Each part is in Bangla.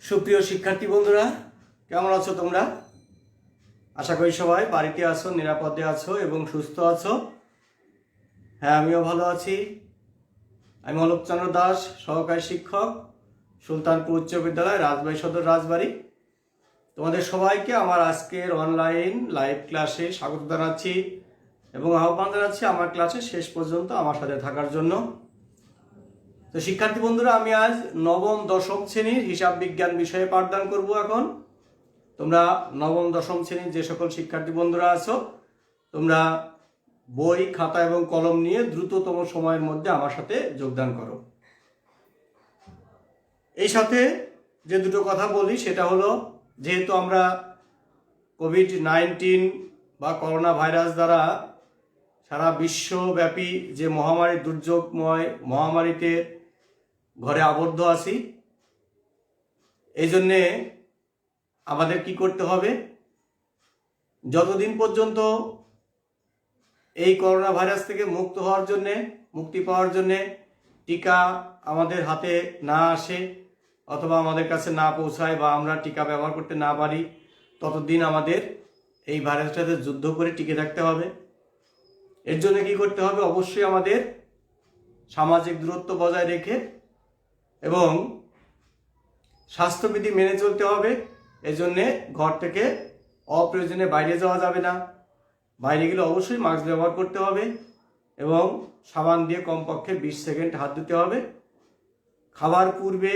সুপ্রিয় শিক্ষার্থী বন্ধুরা, কেমন আছো তোমরা? আশা করি সবাই বাড়িতে আছো, নিরাপদে আছো এবং সুস্থ আছো। হ্যাঁ, আমিও ভালো আছি। আমি অলোক চন্দ্র দাস, সহকারী শিক্ষক, সুলতানপুর উচ্চ বিদ্যালয়, রাজবাড়ী সদর, রাজবাড়ী। তোমাদের সবাইকে আমার আজকের অনলাইন লাইভ ক্লাসে স্বাগত জানাচ্ছি এবং আহ্বান জানাচ্ছি আমার ক্লাসে শেষ পর্যন্ত আমার সাথে থাকার জন্য। তো শিক্ষার্থী বন্ধুরা, আমি আজ নবম দশম শ্রেণীর হিসাব বিজ্ঞান বিষয়ে পাঠদান করব। এখন তোমরা নবম দশম শ্রেণীর যে সকল শিক্ষার্থী বন্ধুরা আছো, তোমরা বই, খাতা এবং কলম নিয়ে দ্রুততম সময়ের মধ্যে আমার সাথে যোগদান করো। এই সাথে যে দুটো কথা বলি সেটা হলো, যেহেতু আমরা কোভিড-19 বা করোনা ভাইরাস দ্বারা সারা বিশ্বব্যাপী যে মহামারী, দুর্যোগময় মহামারীতে ঘরে আবদ্ধ আছি, এই জন্যে আমাদের কি করতে হবে, যতদিন পর্যন্ত এই করোনা ভাইরাস থেকে মুক্তি পাওয়ার জন্যে টিকা আমাদের হাতে না আসে অথবা আমাদের কাছে না পৌঁছায় বা আমরা টিকা ব্যবহার করতে না পারি, ততদিন আমাদের এই ভাইরাসটাতে যুদ্ধ করে টিকে থাকতে হবে। এর জন্য কি করতে হবে? অবশ্যই আমাদের সামাজিক দূরত্ব বজায় রেখে এবং স্বাস্থ্যবিধি মেনে চলতে হবে। এজন্যে ঘর থেকে অপ্রয়োজনে বাইরে যাওয়া যাবে না। বাইরে গেলে অবশ্যই মাস্ক ব্যবহার করতে হবে এবং সাবান দিয়ে কমপক্ষে 20 সেকেন্ড হাত ধুতে হবে। খাবার পূর্বে,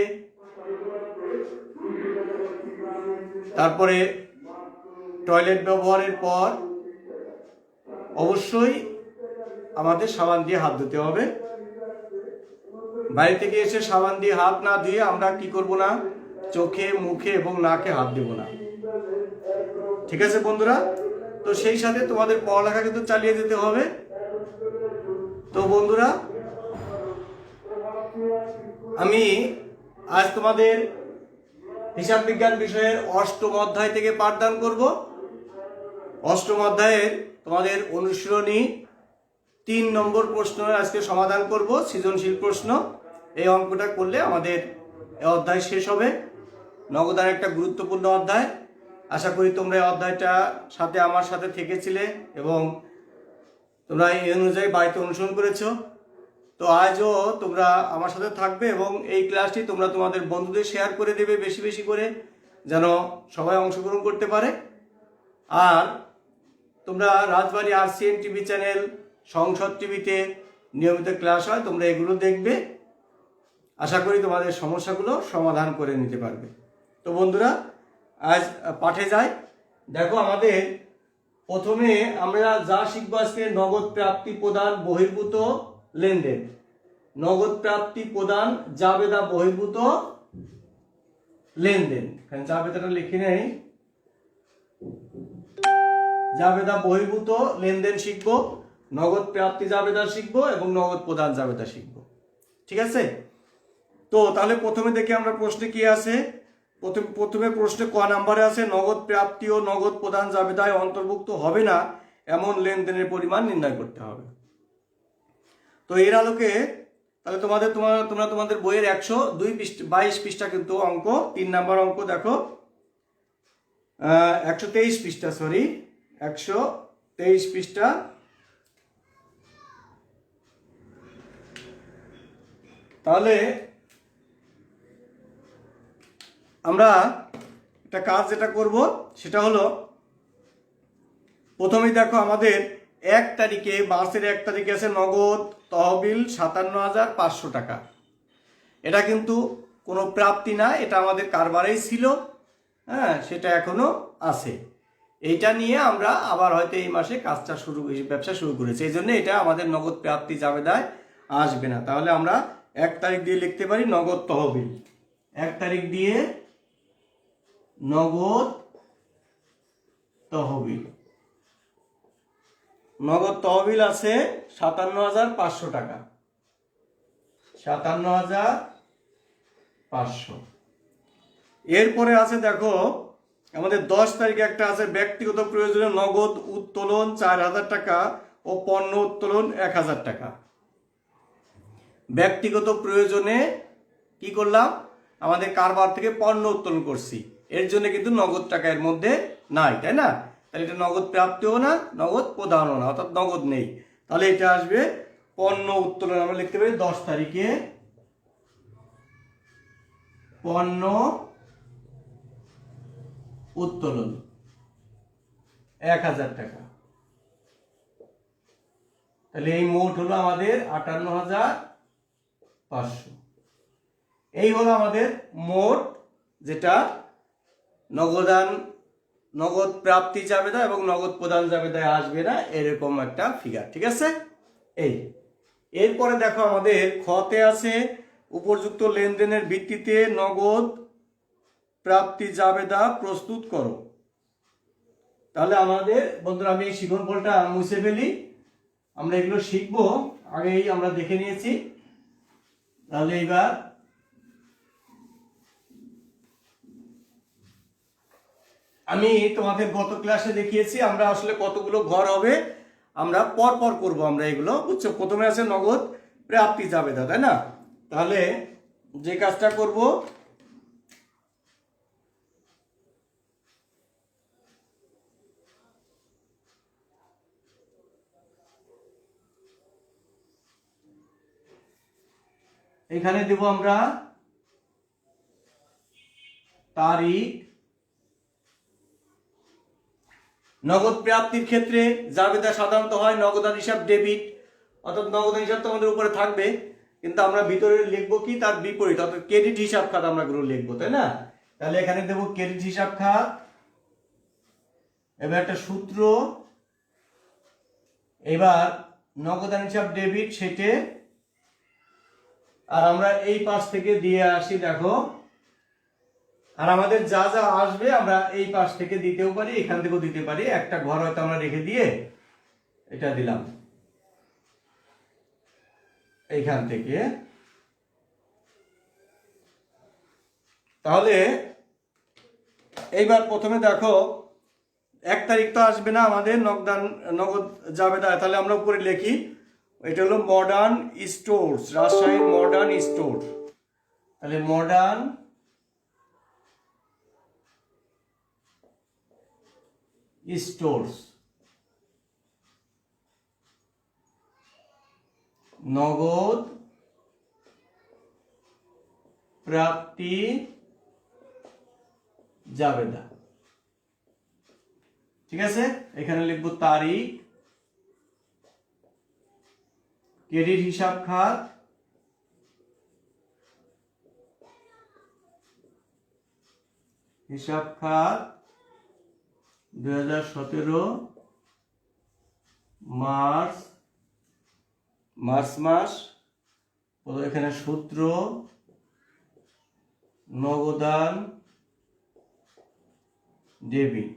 তারপরে টয়লেট ব্যবহারের পর অবশ্যই আমাদের সাবান দিয়ে হাত ধুতে হবে। বাইরে থেকে এসে সাবান দিয়ে হাত না ধুয়ে আমরা কি করব না, চোখে, মুখে এবং নাকে হাত দেব না। ঠিক আছে বন্ধুরা? তো সেই সাথে তোমাদের পড়ালেখা কিন্তু চালিয়ে যেতে হবে। তো বন্ধুরা, আমি আজ তোমাদের হিসাব বিজ্ঞান বিষয়ের অষ্টম অধ্যায় থেকে পাঠদান করব। অষ্টম অধ্যায়ের তোমাদের অনুশীলনী 3 নম্বর প্রশ্ন আজকে সমাধান করব, সৃজনশীল প্রশ্ন। এই অঙ্কটা করলে আমাদের এই অধ্যায় শেষ হবে। নগদান একটা গুরুত্বপূর্ণ অধ্যায়। আশা করি তোমরা এই অধ্যায়টা সাথে আমার সাথে থেকেছিলে এবং তোমরা এই অনুযায়ী বাড়িতে অনুসরণ করেছো। তো আজও তোমরা আমার সাথে থাকবে এবং এই ক্লাসটি তোমরা তোমাদের বন্ধুদের শেয়ার করে দেবে বেশি বেশি করে, যেন সবাই অংশগ্রহণ করতে পারে। আর তোমরা রাজবাড়ী RCN টিভি চ্যানেল, সংসদ টিভিতে নিয়মিত ক্লাস হয়, তোমরা এগুলো দেখবে। আশা করি তোমাদের সমস্যাগুলো সমাধান করে নিতে পারবে। তো বন্ধুরা, আজ পাঠে যাই। দেখো, আমাদের প্রথমে আমরা যা শিখবো আজকে, নগদ প্রাপ্তি প্রদান বহির্ভূত লেনদেন। নগদ প্রাপ্তি প্রদান জাবেদা বহির্ভূত লেনদেন। এখানে জাবেদাটা লিখে নেই। জাবেদা বহির্ভূত লেনদেন শিখবো, নগদ প্রাপ্তি জাবেদা শিখবো এবং নগদ প্রদান জাবেদা শিখবো। ঠিক আছে? তো তাহলে প্রথমে দেখি আমরা প্রশ্নে কি আছে। প্রথমে প্রশ্নে ক নাম্বারে আছে, নগদ প্রাপ্তি ও নগদ প্রদান জাবেদায় অন্তর্ভুক্ত হবে না এমন লেনদেনের পরিমাণ নির্ণয় করতে হবে। তো এর আলোকে তাহলে তোমরা তোমাদের বইয়ের 122 পৃষ্ঠা কিন্তু অঙ্ক, 3 নাম্বার অঙ্ক দেখো, 123 পৃষ্ঠা, 123 পৃষ্ঠা। তাহলে আমরা একটা কাজ যেটা করব সেটা হলো, প্রথমেই দেখো আমাদের 1 তারিখে, মার্চের 1 তারিখে আছে নগদ তহবিল 57,500 টাকা। এটা কিন্তু কোনো প্রাপ্তি না, এটা আমাদের কারবারেই ছিল। হ্যাঁ, সেটা এখনো আছে। এইটা নিয়ে আমরা আবার হয়তো এই মাসে ব্যবসা শুরু করেছি, এই জন্য এটা আমাদের নগদ প্রাপ্তি জাবেদায় আসবে না। তাহলে আমরা 1 তারিখ দিয়ে লিখতে পারি নগদ তহবিল। 1 তারিখ দিয়ে নগদ তহবিল। নগদ তহবিল আছে 57,500 টাকা। 57,500। এরপরে আছে দেখো আমাদের 10 তারিখে একটা আছে, ব্যক্তিগত প্রয়োজনে নগদ উত্তোলন 4,000 টাকা ও পণ্য উত্তোলন 1,000 টাকা। ব্যক্তিগত প্রয়োজনে কি করলাম, আমাদের কারবার থেকে পণ্য উত্তোলন করছি, এর জন্য কিন্তু নগদ টাকা এর মধ্যে নাই, তাই না? তাহলে এটা নগদ প্রাপ্তিও না, নগদ প্রদানও না, অর্থাৎ নগদ নেই। তাহলে এটা আসবে পণ্য উত্তোলন। আমরা লিখতে পারি 10 তারিখে পণ্য উত্তোলন 1000 টাকা। তাহলে এই মোট হলো আমাদের 58,500। এই হলো আমাদের মোট, যেটা নগদ প্রাপ্তি জাবেদা এবং নগদ প্রদান জাবেদায় আসবে না, এরকম একটা ফিগার। ঠিক আছে? এরপরে দেখো আমাদের খতে আছে উপযুক্ত লেনদেনের ভিত্তিতে নগদ প্রাপ্তি জাবেদা প্রস্তুত করো। তাহলে আমাদের বন্ধুরা, আমি এই শিখনফলটা মুছে ফেলি, আমরা এগুলো শিখবো, আগেই আমরা দেখে নিয়েছি। তাহলে এইবার আমি তোমাদের গত ক্লাসে দেখিয়েছি আমরা আসলে কতগুলো ঘর হবে, আমরা পর করব আমরা এগুলো, বুঝছো? প্রথমে আছে নগদ প্রাপ্তি জাবেদা, তাই না? তাহলে যে কাজটা করব, এখানে দেব আমরা তারিখ। নগদ প্রাপ্তির ক্ষেত্রে জাবেদা সাধারণত হয় নগদান হিসাব ডেবিট, অর্থাৎ নগদান হিসাব তো আমাদের উপরে থাকবে, কিন্তু আমরা ভিতরে লিখবো কি তার বিপরীত, অর্থাৎ ক্রেডিট হিসাব খাত আমরা গুলো লিখবো, তাই না? তাহলে এখানে দেব ক্রেডিট হিসাব খাত। এবার একটা সূত্র, এবার নগদান হিসাব ডেবিট সেটে, আর আমরা এই পাশ থেকে দিয়ে আসি, দেখো। আর আমাদের যা যা আসবে আমরা এই পাশ থেকে দিতেও পারি, এখান থেকেও দিতে পারি। একটা ঘর হয়তো আমরা রেখে দিয়ে এটা দিলাম এইখান থেকে। তাহলে এইবার প্রথমে দেখো 1 তারিখ তো আসবে না আমাদের নগদ জাবেদা, তাহলে আমরা উপরে লিখি, এটা হলো মডার্ন স্টোরস, রাজশাহীর মডার্ন স্টোর। তাহলে মডার্ন স্টোরস নগদ প্রাপ্তি জাবেদা। ঠিক আছে? এখানে লিখব তারিখ, ক্রেডিট হিসাব খাত, হিসাব খাত 2017 মার্চ মাস। এখানে সূত্র নগদান ডেবিট।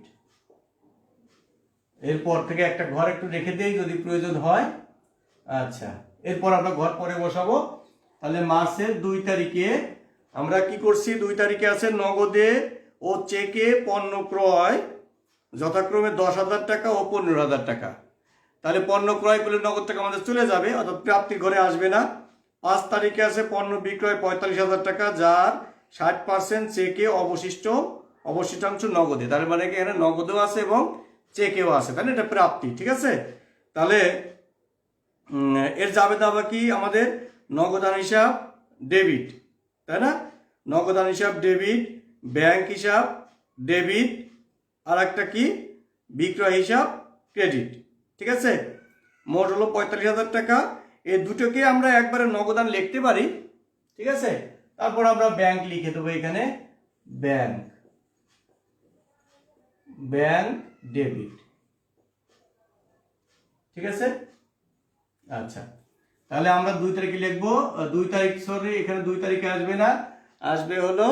এরপর থেকে একটা ঘর একটু রেখে দেই যদি প্রয়োজন হয়। আচ্ছা, এরপর আমরা ঘর পরে বসাবো। তাহলে মাসের 2 তারিখে আমরা কি করছি, 2 তারিখে আছে নগদে ও চেকে পণ্য ক্রয় যথাক্রমে 10,000 টাকা ও 15,000 টাকা। তাহলে পণ্য ক্রয় করলে নগদ টাকা আমাদের চলে যাবে, অর্থাৎ প্রাপ্তির ঘরে আসবে না। 5 তারিখে আছে পণ্য বিক্রয় 45,000 টাকা, যার 60% চেকে, অবশিষ্টাংশ নগদে। তার মানে কি এখানে নগদেও আছে এবং চেকেও আছে, তাহলে এটা প্রাপ্তি। ঠিক আছে? তাহলে এর জাবেদা আবার কি আমাদের নগদান হিসাব ডেবিট, তাই না? নগদান হিসাব ডেবিট, ব্যাংক হিসাব ডেবিট, আর একটা কি বিক্রয় হিসাব ক্রেডিট। ঠিক আছে? মোট হলো 45,000 টাকা। এই দুটোকে আমরা একবারে নগদান লিখতে পারি। ঠিক আছে? তারপর আমরা ব্যাংক লিখে দেবো এখানে, ব্যাংক ডেবিট। ঠিক আছে? আচ্ছা, তাহলে আমরা 2 তারিখে লিখবো। 2 তারিখ, সরি, এখানে 2 তারিখে আসবে না, আসবে হলো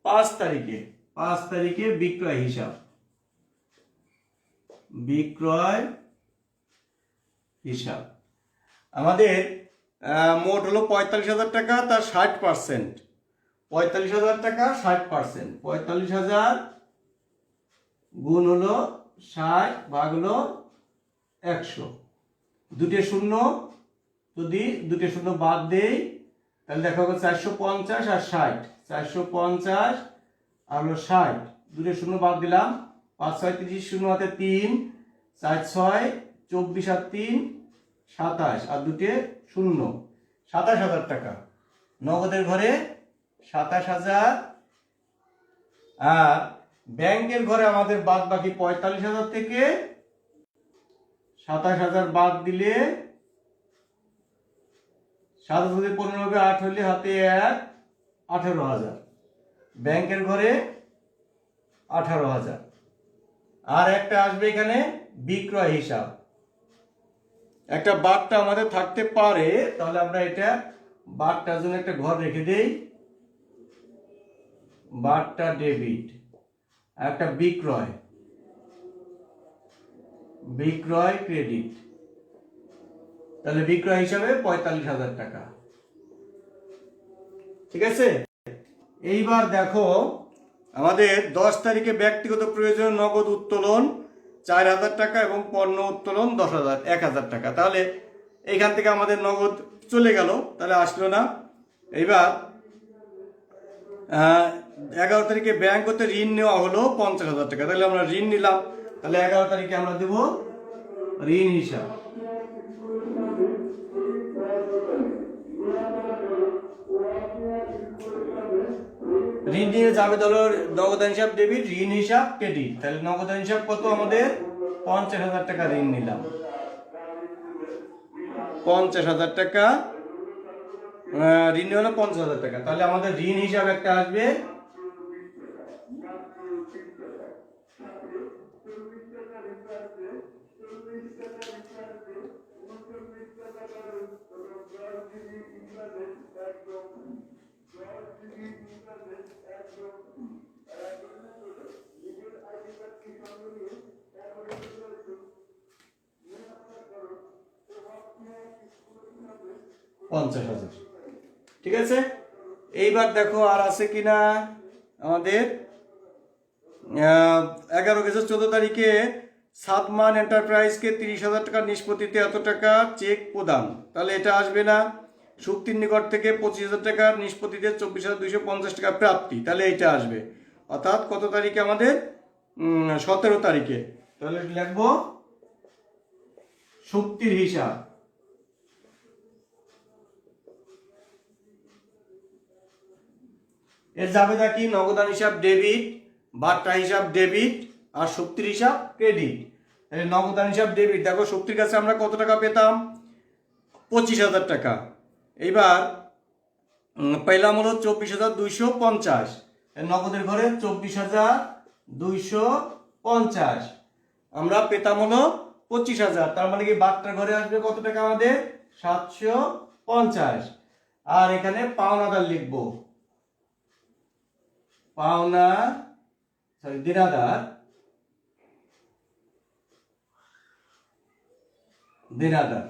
5 তারিখে। 5 তারিখে বিক্রয় হিসাব, আমাদের মোট হলো 45,000 টাকা, তার 60%। 45,000 টাকা 60%, 45,000 গুণ হলো 60 ভাগ হলো 100। দুটো শূন্য, যদি দুটো শূন্য বাদ দেই তাহলে দেখা যাবে 450 আর 60, 450 আর হলো 60, দুটো শূন্য বাদ দিলাম, 5 6 30, শূন্য হাতে 3, 4 6 24 আর 3 27 আর দুটো শূন্য, 27,000 টাকা নগদের ঘরে, 27,000। আর ব্যাংকের ঘরে আমাদের বাদ বাকি 45,000 থেকে 27,000 বাদ দিলে 7 যদি 15 8 হলে হাতে 1, 18,000 ব্যাংকের ঘরে, 18,000। আর একটা আসবে এখানে বিক্রয় হিসাব, একটা বারটা আমাদের থাকতে পারে, তাহলে আমরা এটা বারটার জন্য একটা ঘর রেখে দেই, বারটা ডেবিট, একটা বিক্রয়, বিক্রয় ক্রেডিট, তাহলে বিক্রয় হিসাবে 45,000 টাকা। ঠিক আছে, এইবার দেখো আমাদের 10 তারিখে ব্যক্তিগত প্রয়োজন নগদ উত্তোলন 4,000 টাকা এবং পণ্য উত্তোলন 1,000 টাকা। তাহলে এইখান থেকে আমাদের নগদ চলে গেল, তাহলে আসলো না। এইবার 11 তারিখে ব্যাংক হতে ঋণ নেওয়া হলো 50,000 টাকা, তাহলে আমরা ঋণ নিলাম, তাহলে 11 তারিখে আমরা দেব ঋণ হিসাব। ঋণ নিয়ে যাবে ধরো নগদান হিসাব ডেবিট, ঋণ হিসাব ক্রেডিট, তাহলে নগদান হিসাব কত আমাদের 50,000 টাকা ঋণ নিলাম, 50,000 টাকা ঋণ হলো 50,000 টাকা, তাহলে আমাদের ঋণ হিসাব একটা আসবে $50,000। ঠিক আছে, এইবার দেখো আর আছে কিনা আমাদের 11/14 তারিখে সাতমান এন্টারপ্রাইজকে 30,000 টাকা নিষ্পত্তিতে এত টাকা চেক প্রদান, তাহলে এটা আসবে না। শুক্তির নিকট থেকে 25,000 টাকার নিষ্পত্তিতে 24,250 টাকা প্রাপ্তি, তাহলে এইটা আসবে। অর্থাৎ কত তারিখে আমাদের 17 তারিখে, তাহলে লিখবো শুক্তির হিসাব। এর জাবেদা কি? নগদান হিসাব ডেবিট, বার্তা হিসাব ডেবিট আর শুক্তির হিসাব ক্রেডিট। নগদান হিসাব ডেবিট, দেখো শুক্তির কাছে আমরা কত টাকা পেতাম 25,000 টাকা, এইবার পেলাম হলো 24,250, নগদের ঘরে 24,250, আমরা পেতাম হলো 25,000, তার মানে কি বার্তার ঘরে আসবে কত টাকা আমাদের 750। আর এখানে পাওনাদার লিখবো, পাওনা দেনাদার, দেনাদার,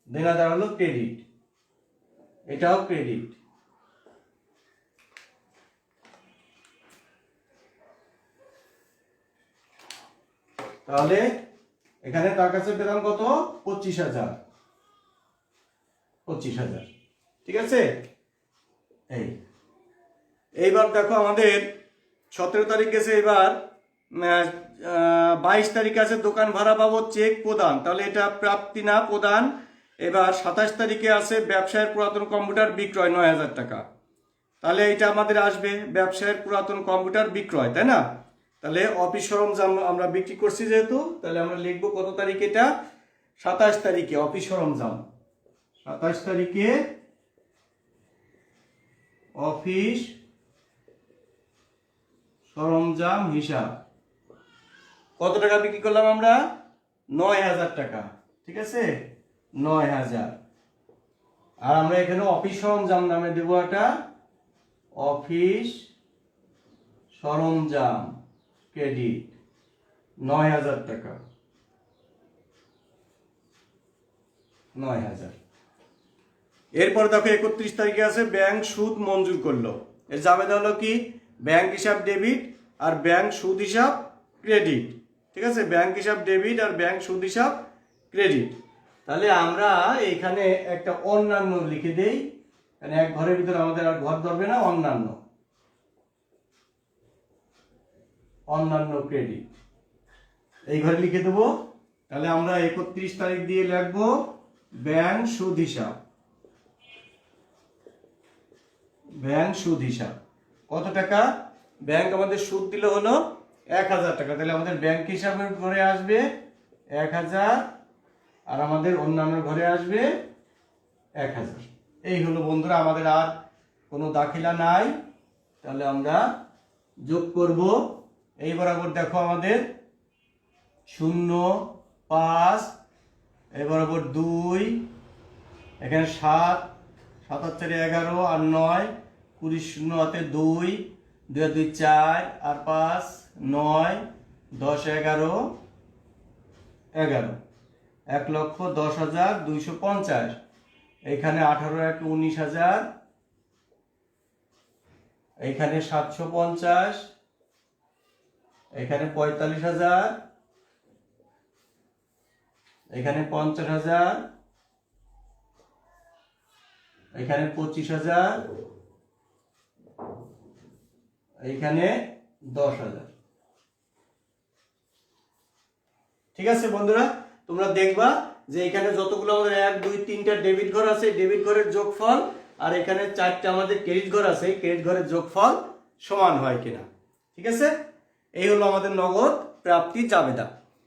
দেনাদার হলো ক্রেডিট, এটাও ক্রেডিট। তাহলে এখানে তার কাছে পেলাম কত 25,000, 25,000। ঠিক আছে, এইবার দেখো আমাদের 17 তারিখ গেছে, এবার 22 তারিখ আছে দোকান ভাড়া বাবদ চেক প্রদান, তাহলে এটা প্রাপ্তি না প্রদান। এবার 27 তারিখে আছে ব্যবসায়ের পুরাতন কম্পিউটার বিক্রয় 9,000 টাকা, তাহলে এটা আমাদের আসবে ব্যবসায়ের পুরাতন কম্পিউটার বিক্রয়, তাই না? তাহলে অফিস সরঞ্জাম আমরা বিক্রি করছি যেহেতু, তাহলে আমরা লিখবো কত তারিখে এটা 27 তারিখে অফিস সরঞ্জাম, 27 তারিখে অফিস সরঞ্জাম হিসাব। কত টাকা বিক্রি করলাম আমরা 9,000 টাকা। ঠিক আছে, 9,000। আর আমরা এখানে অফিস সরঞ্জাম নামে দেবো একটা অফিস সরঞ্জাম ক্রেডিট 9,000 টাকা, 9,000। এরপর দেখো 31 তারিখে আছে ব্যাংক সুদ মঞ্জুর করলো, এর জাবেদা হলো কি ব্যাংক হিসাব ডেবিট আর ব্যাংক সুদ হিসাব ক্রেডিট। ঠিক আছে, ব্যাংক হিসাব ডেবিট আর ব্যাংক সুদ হিসাব ক্রেডিট। তাহলে আমরা এখানে একটা অন্যান্য লিখে দেই, মানে এক ঘরের ভিতরে আমাদের আর ঘর ধরবে না, অন্যান্য। অন্যান্য ক্রেডিট। এই ঘরে লিখে দেবো। তাহলে আমরা 31 তারিখ দিয়ে লিখবো ব্যাংক সুদ হিসাব। ব্যাংক সুদ হিসাব কত টাকা? ব্যাংক আমাদের সুদ দিলে হলো 1000 টাকা। তাহলে আমাদের ব্যাংক হিসাবের ঘরে আসবে 1000, আর আমাদের অন্যান্য ঘরে আসবে 1000। এই হলো বন্ধুরা, আমাদের আর কোনো দাখিলা নাই। তাহলে আমরা যোগ করব। এই বরাবর দেখো আমাদের 0, 5, এই বরাবর 2, এখানে 7, 7 আর 4 11, আর 9, 20, 0 হাতে 2, 2 আর 2 4, আর 5 9, 10 11, 11, 1,10,250। এইখানে 18 1 19,000, এইখানে 750, এখানে 45,000, এখানে 50,000, এখানে 25,000, এইখানে 10,000। ঠিক আছে বন্ধুরা, তোমরা দেখবা যে এখানে যতগুলো আমাদের 1 2 3টা ডেবিট ঘর আছে, ডেবিট ঘরের যোগফল, আর এখানে 4টা আমাদের ক্রেডিট ঘর আছে, ক্রেডিট ঘরের যোগফল সমান হয় কিনা। ঠিক আছে, এই হলো আমাদের নগদ প্রাপ্তি জাবেদা।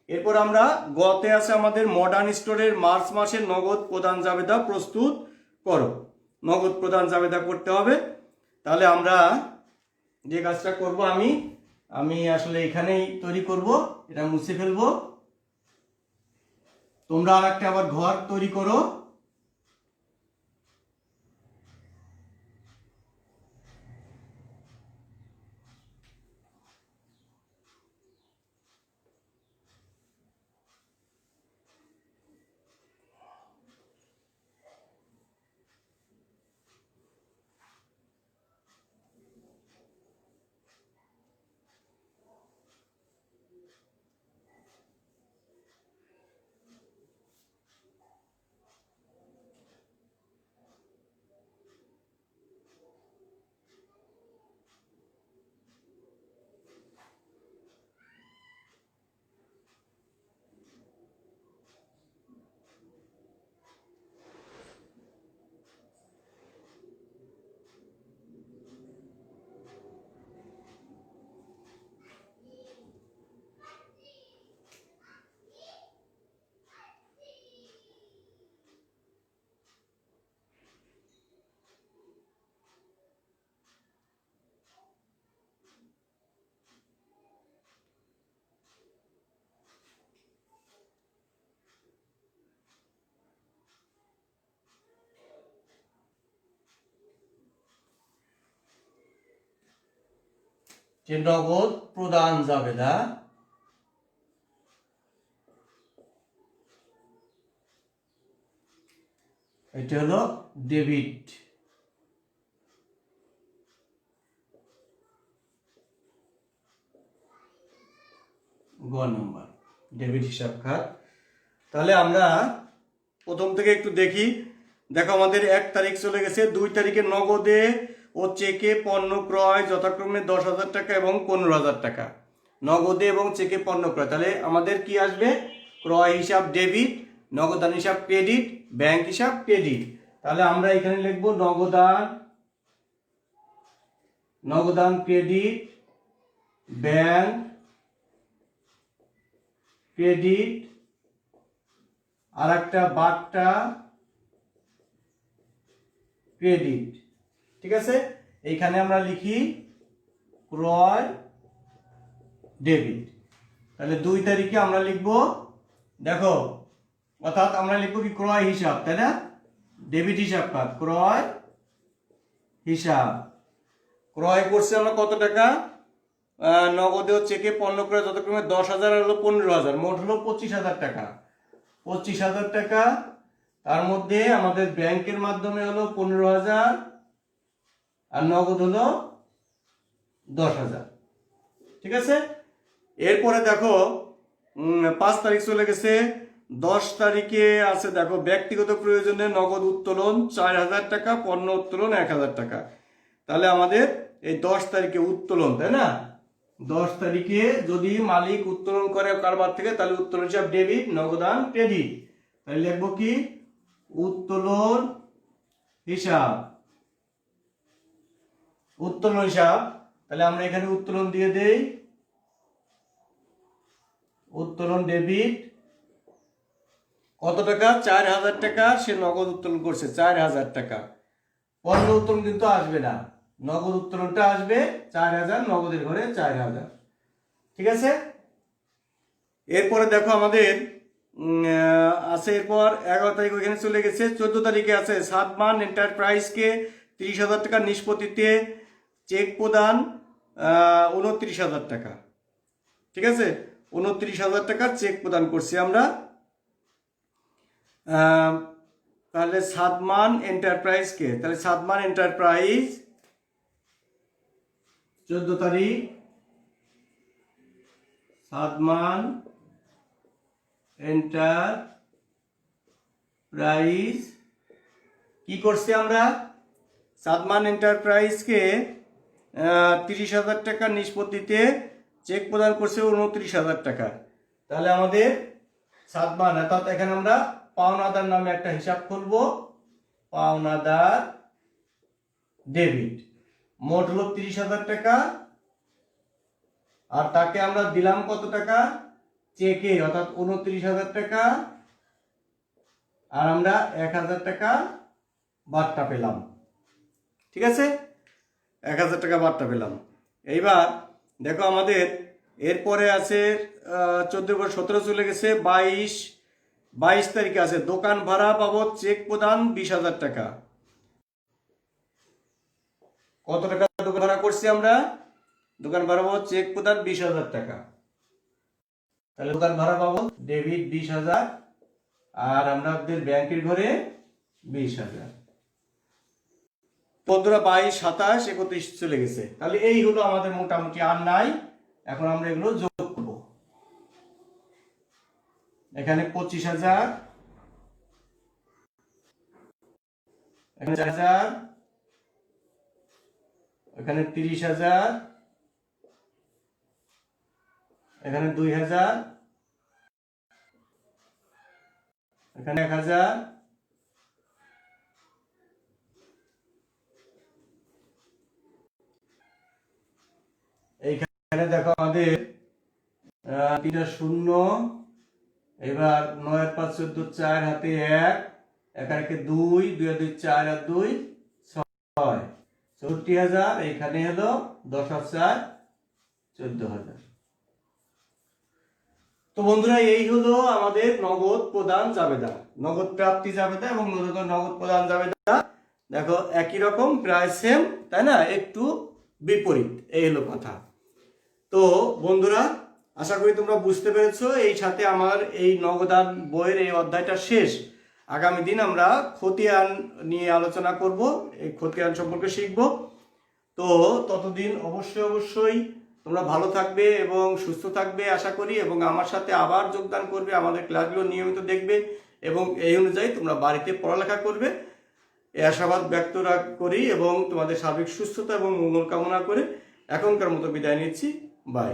এরপর আমরা গতে আছে আমাদের মডার্ন স্টোরের মার্চ মাসের নগদ প্রদান জাবেদা প্রস্তুত করো। নগদ প্রদান জাবেদা করতে হবে। তাহলে আমরা যে কাজটা করব, আমি আসলে এখানেই তৈরি করব, এটা মুছে ফেলবো। তোমরা আর একটা আবার ঘর তৈরি করো। যে নগদ প্রদান জাবেদা, এটা হলো ডেবিট। গ নম্বর ডেবিট হিসাব খাত। তাহলে আমরা প্রথম থেকে একটু দেখি। দেখো আমাদের 1 তারিখ চলে গেছে। 2 তারিখে নগদে ও চেকে পণ্য ক্রয় যথাক্রমে 10,000 টাকা এবং 15,000 টাকা। নগদে এবং চেকে পণ্য ক্রয়, তাহলে আমাদের কি আসবে? ক্রয় হিসাব ডেবিট, নগদান হিসাব ক্রেডিট, ব্যাংক হিসাব ক্রেডিট। তাহলে আমরা এখানে লিখবো নগদান ক্রেডিট, ব্যাংক ক্রেডিট, আর একটা বাট্টা ক্রেডিট। ঠিক আছে, এইখানে আমরা লিখি ক্রয় ডেবিট। তাহলে 2 তারিখে আমরা লিখব, দেখো, অর্থাৎ আমরা লিখবো কি ক্রয় হিসাব, তাই না? ডেবিট হিসাব কাজ, ক্রয় হিসাব। ক্রয় করছে আমরা কত টাকা? নগদে ও চেকে পণ্য ক্রয় যথাক্রমে 10,000 আর হলো 15,000, মোট হলো 25,000 টাকা। 25,000 টাকা, তার মধ্যে আমাদের ব্যাংকের মাধ্যমে হলো 15,000, আর নগদ হলো 10,000। ঠিক আছে, এরপরে দেখো 5 তারিখ চলে গেছে। 10 তারিখে আছে দেখো ব্যক্তিগত প্রয়োজনে নগদ উত্তোলন 4,000 টাকা, পণ্য উত্তোলন 1,000 টাকা। তাহলে আমাদের এই 10 তারিখে উত্তোলন, তাই না? 10 তারিখে যদি মালিক উত্তোলন করে কারবার থেকে তাহলে উত্তোলন হিসাব ডেবিট, নগদান ক্রেডিট। তাহলে লিখবো কি উত্তোলন হিসাব, উত্তোলন হিসাব। তাহলে আমরা এখানে উত্তোলন দিয়ে দেই, উত্তোলন ডেবিট কত টাকা, 4000 টাকা সে নগদ উত্তোলন করছে, 4000 টাকা। পণ্য উত্তোলন কিন্তু আসবে না, নগদ উত্তোলনটা আসবে 4000, নগদের ঘরে 4000। ঠিক আছে। এরপরে দেখো আমাদের আছে, এরপর 11 তারিখ ওইখানে চলে গেছে। 14 তারিখে আছে সাদমান এন্টারপ্রাইজকে 30,000 টাকা নিষ্পত্তিতে চেক প্রদান 29,000 টাকা। ঠিক আছে, 29,000 টাকা চেক প্রদান করছি আমরা। তাহলে সাদমান এন্টারপ্রাইজকে, তাহলে সাদমান এন্টারপ্রাইজ 14 তারিখ সাদমান এন্টারপ্রাইজ কি করছি আমরা, সাদমান এন্টারপ্রাইজকে 30,000 টাকা নিষ্পত্তিতে চেক প্রদান করছে 29,000 টাকা। তাহলে আমাদের সাদমান, অর্থাৎ এখানে আমরা পাওনাদার নামে একটা হিসাব খুলবো, পাওনাদার ডেবিট। মোট হলো 30,000 টাকা, আর তাকে আমরা দিলাম কত টাকা চেকে, অর্থাৎ 29,000 টাকা, আর আমরা 1,000 টাকা বার্তা পেলাম। ঠিক আছে, 1,000 টাকা বার্তা পেলাম। এইবার দেখো আমাদের এরপরে আছে 14 পর 17 চলে গেছে। 22 তারিখে আছে দোকান ভাড়া বাবদ চেক প্রদান 20,000 টাকা। কত টাকা দোকান ভাড়া করছি আমরা, দোকান ভাড়া বাবদ চেক প্রদান 20,000 টাকা। তাহলে দোকান ভাড়া বাবদ ডেবিট 20,000, আর আমাদের ব্যাংকের ঘরে 20,000। 15, 22, 27, 31 চলে গেছে। তাহলে এই হলো আমাদের মোটামুটি, আর নাই। এখন আমরা এগুলো যোগ করব। এখানে 25,000, এখানে 4,000, এখানে 30,000, এখানে 2,000, এখানে 1,000, এইখানে দেখো আমাদের 3টা শূন্য, এবার 9 আর 5 14, 4 হাতে 1, এখানে 2, 2 আর 2 4, আর 2 6, 64,000। এখানে হলো 10 আর 4 14,000। তো বন্ধুরা, এই হলো আমাদের নগদ প্রদান জাবেদা, নগদ প্রাপ্তি জাবেদা এবং নগদ প্রদান জাবেদা। দেখো একই রকম, প্রায় সেম, তাই না, একটু বিপরীত, এই হলো কথা। তো বন্ধুরা, আশা করি তোমরা বুঝতে পেরেছো। এই সাথে আমার এই নগদান বইয়ের এই অধ্যায়টা শেষ। আগামী দিন আমরা খতিয়ান নিয়ে আলোচনা করব, এই খতিয়ান সম্পর্কে শিখব। তো ততদিন অবশ্যই তোমরা ভালো থাকবে এবং সুস্থ থাকবে আশা করি, এবং আমার সাথে আবার যোগদান করবে, আমাদের ক্লাসগুলো নিয়মিত দেখবে, এবং এই অনুযায়ী তোমরা বাড়িতে পড়ালেখা করবে, এই আশাবাদ ব্যক্ত করি, এবং তোমাদের সার্বিক সুস্থতা এবং মঙ্গল কামনা করে এখনকার মতো বিদায় নিচ্ছি। বাই।